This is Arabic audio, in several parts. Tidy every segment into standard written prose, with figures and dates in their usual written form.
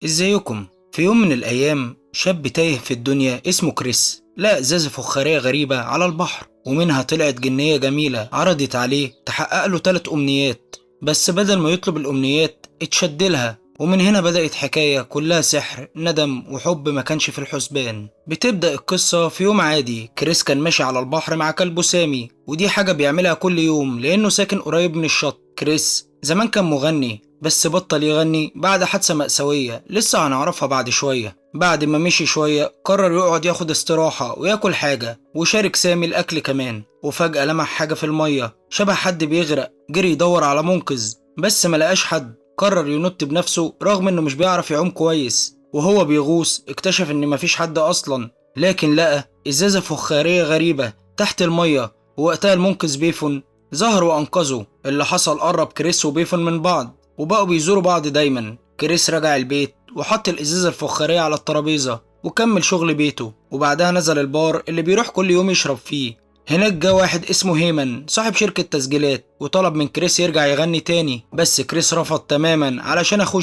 ازيكم؟ في يوم من الأيام شاب تايه في الدنيا اسمه كريس لقى إزازة فخارية غريبة على البحر، ومنها طلعت جنية جميلة عرضت عليه تحقق له 3 أمنيات. بس بدل ما يطلب الأمنيات اتشدلها، ومن هنا بدأت حكاية كلها سحر ندم وحب ما كانش في الحسبان. بتبدأ القصة في يوم عادي. كريس كان ماشي على البحر مع كلبه سامي، ودي حاجة بيعملها كل يوم لأنه ساكن قريب من الشط. كريس زمان كان مغني بس بطل يغني بعد حادثة مأساوية لسه هنعرفها بعد شوية. بعد ما مشي شوية قرر يقعد ياخد استراحة وياكل حاجة، وشارك سامي الأكل كمان. وفجأة لمح حاجة في المية شبه حد بيغرق، جري يدور على منقذ بس ملقاش حد. قرر ينط بنفسه رغم انه مش بيعرف يعوم كويس. وهو بيغوص اكتشف ان مفيش حد اصلا، لكن لقى ازازة فخارية غريبة تحت المية. ووقتها المنقذ بيفون ظهر وانقذه. اللي حصل قرب كريس وبيفون من بعض وبقوا بيزوروا بعض دايما. كريس رجع البيت وحط الازازة الفخارية على الترابيزة وكمل شغل بيته، وبعدها نزل البار اللي بيروح كل يوم يشرب فيه. هناك جه واحد اسمه هيمن صاحب شركة تسجيلات وطلب من كريس يرجع يغني تاني، بس كريس رفض تماما علشان اخوه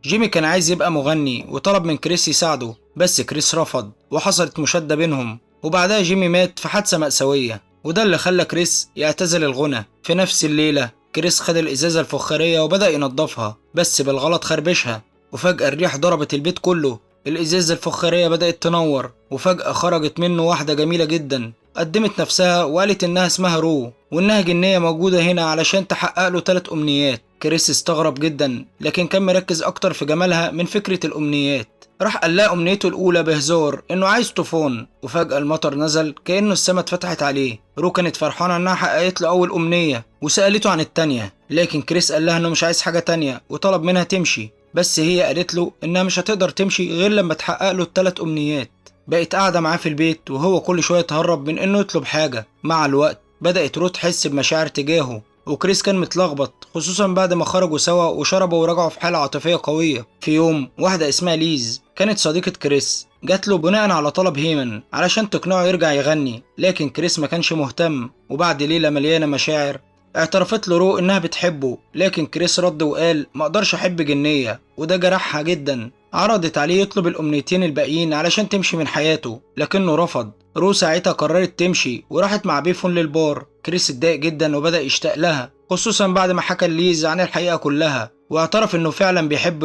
جيمي كان عايز يبقى مغني وطلب من كريس يساعده، بس كريس رفض وحصلت مشادة بينهم. وبعدها جيمي مات في حادثة مأساوية، وده اللي خلى كريس يعتزل الغنى. في نفس الليلة كريس خد الإزازة الفخارية وبدأ ينضفها بس بالغلط خربشها، وفجأة الريح ضربت البيت كله. الإزازة الفخارية بدأت تنور، وفجأة خرجت منه واحدة جميلة جدا قدمت نفسها وقالت إنها اسمها رو، وإنها جنية موجودة هنا علشان تحقق له 3 أمنيات. كريس استغرب جدا لكن كان مركز أكتر في جمالها من فكرة الأمنيات. راح قال لها أمنيته الأولى بهزار إنه عايز طوفان، وفجأة المطر نزل كأنه السما اتفتحت عليه. رو كانت فرحانة إنها حققت له أول أمنية وسألته عن التانية، لكن كريس قال لها إنه مش عايز حاجة تانية وطلب منها تمشي، بس هي قالت له إنها مش هتقدر تمشي غير لما تحقق له ال3 أمنيات. بقت قاعدة معاه في البيت وهو كل شوية تهرب من إنه يطلب حاجة. مع الوقت بدأت رو تحس بمشاعر تجاهه، وكريس كان متلخبط خصوصا بعد ما خرجوا سوا وشربوا ورجعوا في حالة عاطفية قوية. في يوم واحدة اسمها ليز كانت صديقة كريس جات له بناء على طلب هيمن علشان تقنعه يرجع يغني، لكن كريس ما كانش مهتم. وبعد ليلة مليانة مشاعر اعترفت له رو انها بتحبه، لكن كريس رد وقال ما اقدرش احب جنية، وده جرحها جدا. عرضت عليه يطلب الأمنيتين الباقيين علشان تمشي من حياته لكنه رفض. رو ساعتها قررت تمشي وراحت مع بيفون للبار. كريس اتضايق جدا وبدأ يشتاق لها خصوصا بعد ما حكى ليز عن الحقيقة كلها، واعترف انه فعلا بيحب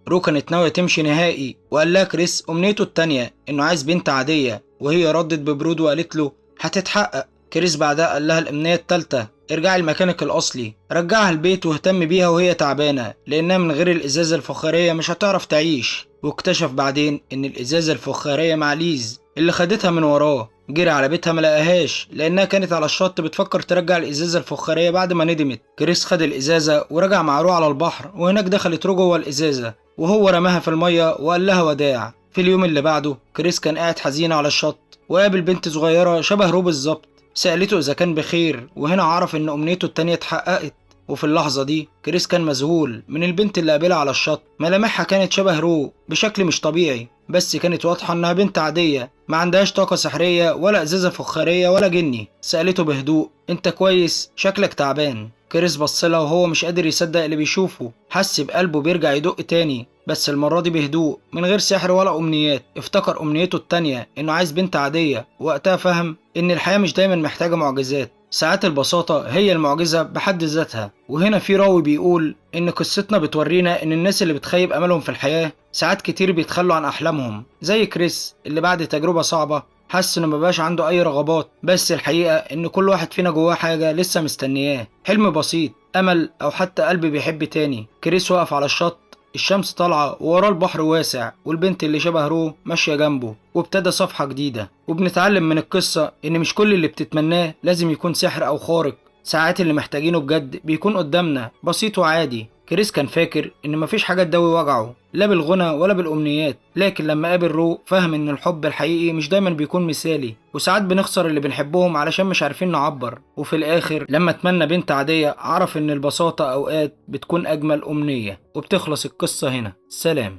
رو كانت ناوية تمشي نهائي، وقال لها كريس أمنيته التانية انه عايز بنت عادية، وهي ردت ببرود وقالت له هتتحقق. كريس بعدها قال لها الأمنية التالتة ارجعي لمكانك الأصلي. رجعها البيت واهتم بيها وهي تعبانة لأنها من غير الإزازة الفخارية مش هتعرف تعيش. واكتشف بعدين إن الإزازة الفخارية مع ليز اللي خدتها من وراه. جري على بيتها ملقاهاش لأنها كانت على الشط بتفكر ترجع الإزازة الفخارية بعد ما ندمت. كريس خد الإزازة ورجع مع رو على البحر، وهناك دخلت رو جوه الإزازة وهو رماها في المية وقال لها وداع. في اليوم اللي بعده كريس كان قاعد حزين على الشط وقابل بنت صغيرة شبه رو بالظبط. سألته إذا كان بخير، وهنا عرف إن أمنيته التانية اتحققت. وفي اللحظة دي كريس كان مذهول من البنت اللي قابلها على الشط. ملامحها كانت شبه رو بشكل مش طبيعي، بس كانت واضحة إنها بنت عادية ما عندهاش طاقة سحرية ولا إزازة فخارية ولا جني. سألته بهدوء أنت كويس؟ شكلك تعبان. كريس بصلها وهو مش قادر يصدق اللي بيشوفه. حس بقلبه بيرجع يدق تاني، بس المرة دي بهدوء من غير سحر ولا أمنيات. افتكر أمنيته التانية إنه عايز بنت عادية، وقتها فهم إن الحياة مش دايما محتاجة معجزات، ساعات البساطة هي المعجزة بحد ذاتها. وهنا في راوي بيقول إن قصتنا بتورينا إن الناس اللي بتخيب أملهم في الحياة ساعات كتير بيتخلوا عن أحلامهم، زي كريس اللي بعد تجربة صعبة حس إنه مبقاش عنده أي رغبات، بس الحقيقة إن كل واحد فينا جواه حاجة لسه مستنياه، حلم بسيط، أمل، أو حتى قلب بيحب تاني. كريس وقف على الشط، الشمس طالعة ووراه البحر واسع، والبنت اللي شبه رو ماشية جنبه، وابتدى صفحة جديدة. وبنتعلم من القصة إن مش كل اللي بتتمناه لازم يكون سحر أو خارق، ساعات اللي محتاجينه بجد بيكون قدامنا بسيط وعادي. كريس كان فاكر إن مفيش حاجة تداوي وجعه لا بالغنى ولا بالأمنيات، لكن لما قابل رو فهم إن الحب الحقيقي مش دايما بيكون مثالي، وساعات بنخسر اللي بنحبهم علشان مش عارفين نعبر. وفي الآخر لما اتمنى بنت عادية عرف إن البساطة أوقات بتكون أجمل أمنية. وبتخلص القصة هنا. سلام.